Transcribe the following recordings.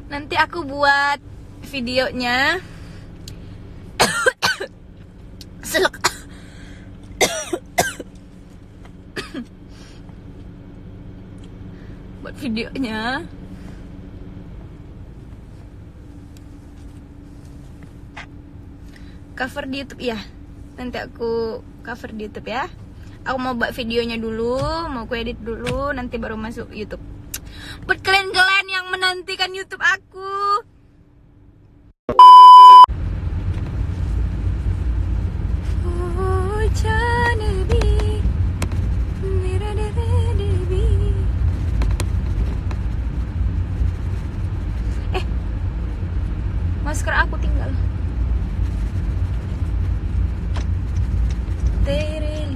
Nanti aku buat videonya. Selek. Buat videonya. Cover di YouTube ya. Nanti aku cover di YouTube ya. Aku mau buat videonya dulu, mau aku edit dulu, nanti baru masuk YouTube. Buat kalian-kalian yang menantikan YouTube aku. Oh, Janabi, Miradadebi. Masker aku tinggal. Terelie.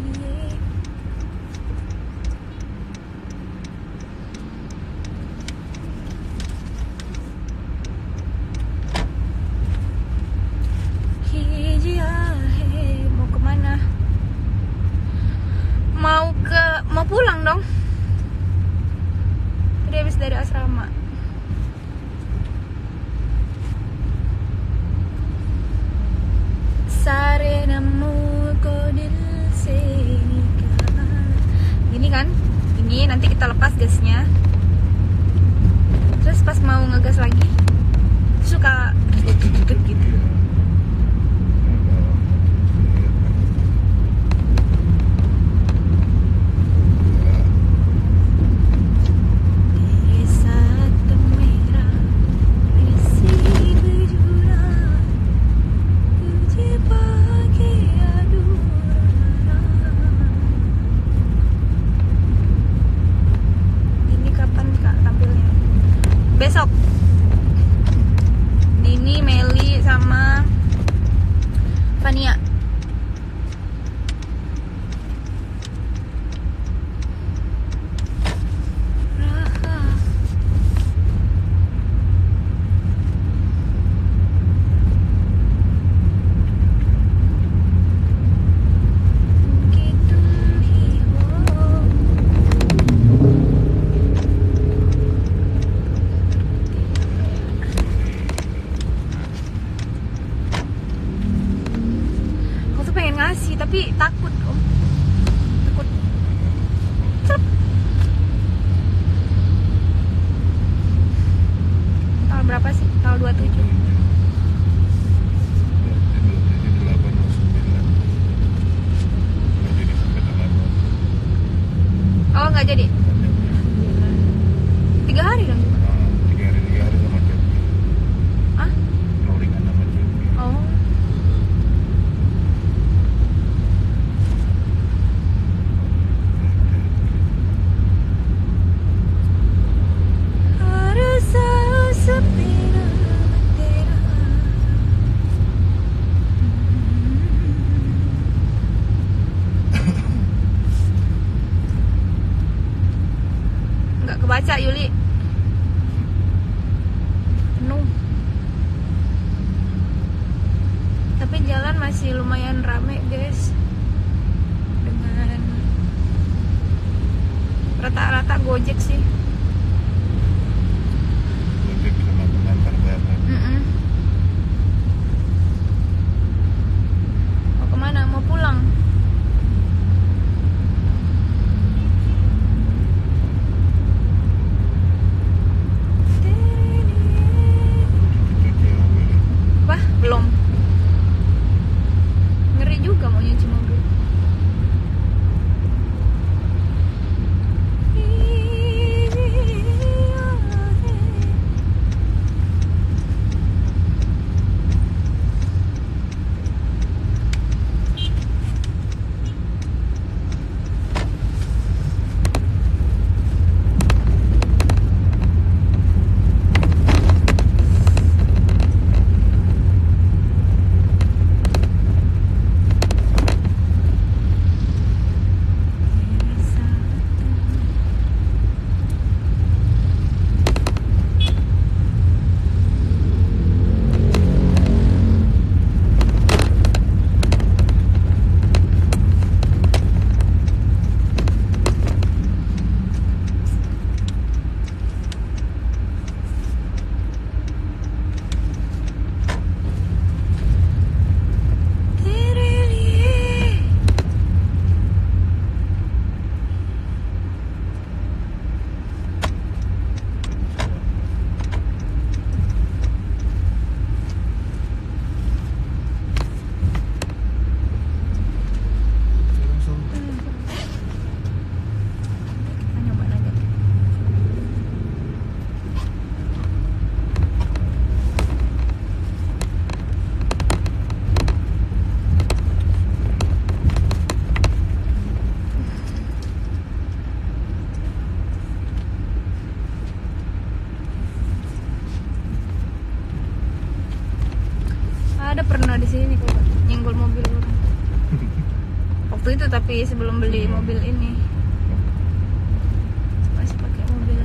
Hijiahe, mau kemana? Mau pulang dong. Tadi habis dari asrama. Sarenamu kodil senika. Gini kan? Ini nanti kita lepas gasnya. Terus pas mau ngegas lagi suka gitu. Besok Dini, Meli, sama Fania. Ngasih tapi takut om, takut. Cep. Tanggal berapa sih? Tanggal 27. Oh nggak jadi? 3 hari dong? 3 hari sama Jepri. Ah? Rollingan sama Jepri. Oh. Nggak kebaca Yuli, penuh. Tapi jalan masih lumayan rame guys, dengan rata-rata Gojek sih. Gojek sama pengantar barang. Mau kemana? Mau pulang? Apa? Belum. Ngeri juga mau nyuci mobil. tapi sebelum beli mobil ini masih pakai mobil.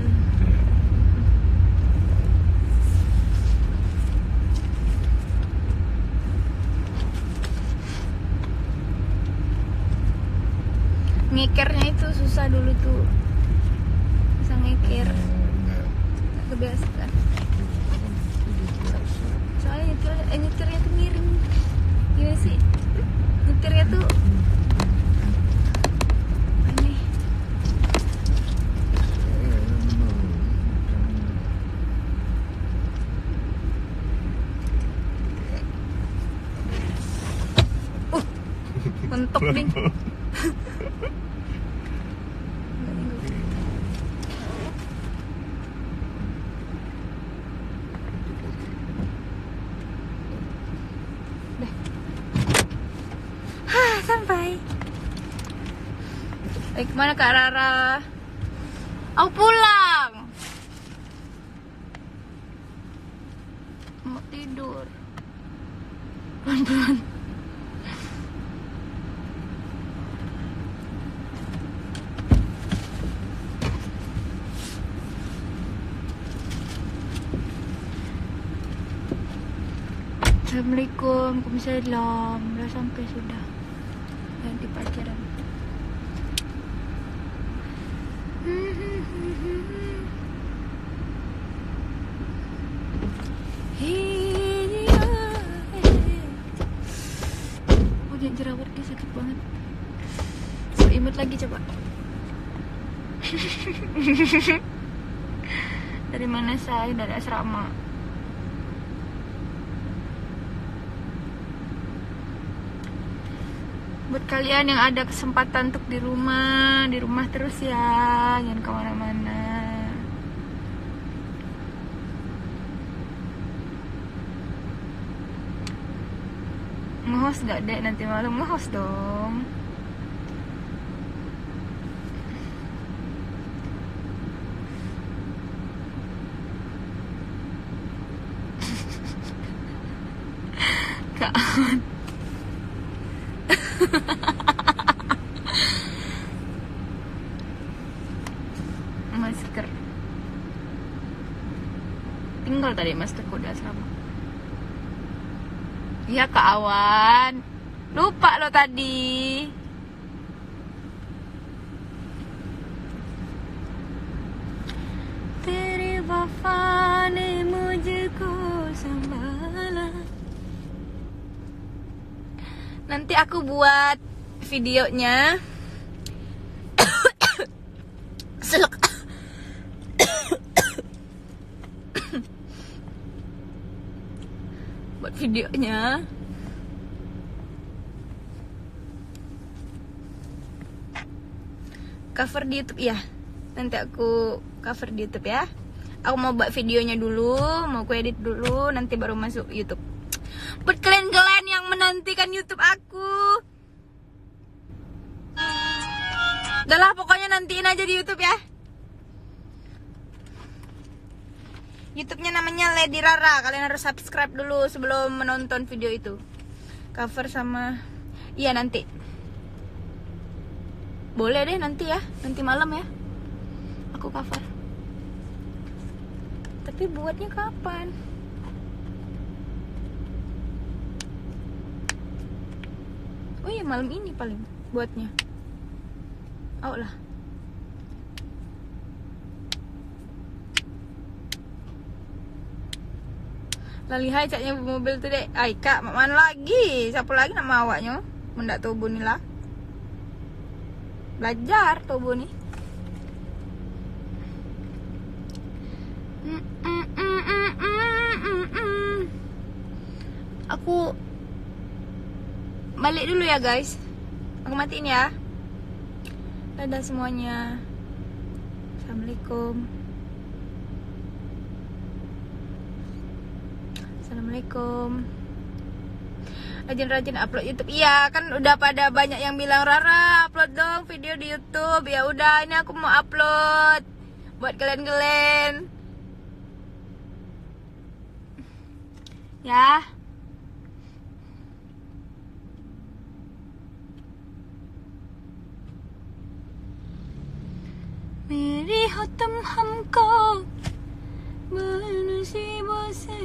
Ngekernya itu susah dulu tuh, bisa ngeker, nggak kebiasaan. Soalnya nyetirnya tuh miring, gimana sih? Nyetirnya tuh aneh. Mentok ding. Sampai. Kemana Kak Rara? Aku pulang. Mau tidur. Pelan-pelan. Assalamualaikum, Waalaikumsalam. Udah sampai sudah. Di parkiran. Oh, jerawat dia sakit banget. So, imut lagi coba. Dari mana saya? Dari asrama. Buat kalian yang ada kesempatan untuk di rumah terus ya, jangan kemana-mana. Nge-host gak dek nanti malam? Nge-host dong. Kak masker tinggal tadi maskerku udah asrama. Iya Kak Awan, lupa lo tadi. Tere wafa ne mujhko sambhala. Nanti aku buat videonya. Selek. Buat videonya. Cover di YouTube ya. Nanti aku cover di YouTube ya. Aku mau buat videonya dulu, mau aku edit dulu, nanti baru masuk YouTube. Buat kalian-kalian yang menantikan YouTube aku. Udahlah, pokoknya nantiin aja di YouTube ya. YouTube-nya namanya Lady Rara. Kalian harus subscribe dulu sebelum menonton video itu. Cover sama... Iya nanti. Boleh deh nanti ya. Nanti malam ya. Aku cover. Tapi buatnya kapan? Oh iya, malam ini paling buatnya. Oh lah. Lalihai caknya mobil tuh dek. Ay kak, mana lagi? Siapa lagi nama awaknya? Mendak tubuh nih lah. Belajar tubuh nih. Aku balik dulu ya guys. Aku matiin ya. Dadah semuanya. Assalamualaikum. Assalamualaikum. Rajin-rajin upload YouTube. Iya, kan udah pada banyak yang bilang Rara upload dong video di YouTube. Ya udah, ini aku mau upload buat kalian-kalian. Ya. मेरी हो तुम हमको नसीबों से